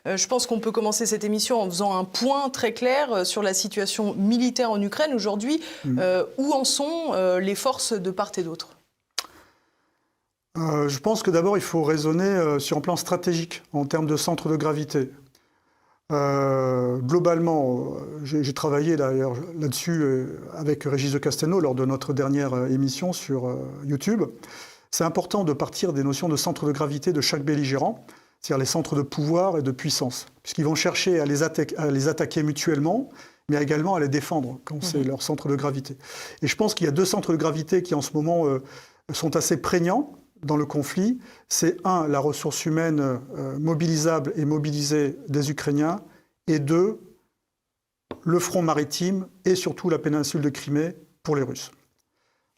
Je pense qu'on peut commencer cette émission en faisant un point très clair sur la situation militaire en Ukraine aujourd'hui. Où en sont les forces de part et d'autre? Je pense que d'abord, il faut raisonner sur un plan stratégique, en termes de centre de gravité. Globalement, j'ai travaillé d'ailleurs là-dessus avec Régis de Castelnau lors de notre dernière émission sur YouTube. C'est important de partir des notions de centre de gravité de chaque belligérant, c'est-à-dire les centres de pouvoir et de puissance, puisqu'ils vont chercher à les attaquer mutuellement, mais également à les défendre quand c'est leur centre de gravité. Et je pense qu'il y a deux centres de gravité qui en ce moment sont assez prégnants dans le conflit. C'est un, la ressource humaine mobilisable et mobilisée des Ukrainiens, et deux, le front maritime et surtout la péninsule de Crimée pour les Russes.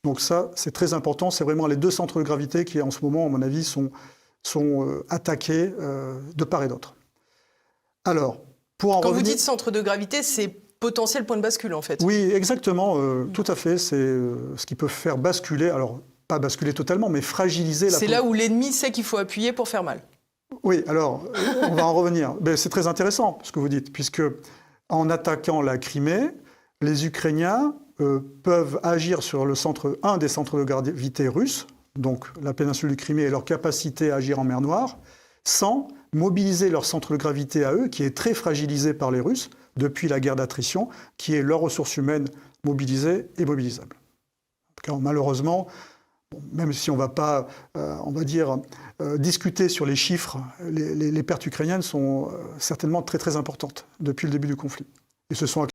Donc ça, c'est très important. C'est vraiment les deux centres de gravité qui, en ce moment, à mon avis, sont attaqués de part et d'autre. Alors, pour en Quand revenir... vous dites centre de gravité, c'est potentiel point de bascule, en fait. Oui, exactement. Tout à fait. C'est ce qui peut faire basculer, alors pas basculer totalement, mais fragiliser la... C'est là où l'ennemi sait qu'il faut appuyer pour faire mal. Oui, alors, on va en revenir. C'est très intéressant ce que vous dites, puisque en attaquant la Crimée, les Ukrainiens peuvent agir sur un des centres de gravité russes, donc la péninsule de Crimée et leur capacité à agir en mer Noire, sans mobiliser leur centre de gravité à eux, qui est très fragilisé par les Russes depuis la guerre d'attrition, qui est leur ressource humaine mobilisée et mobilisable. Car malheureusement, même si on ne va pas, on va dire, discuter sur les chiffres, les pertes ukrainiennes sont certainement très très importantes depuis le début du conflit. Et ce sont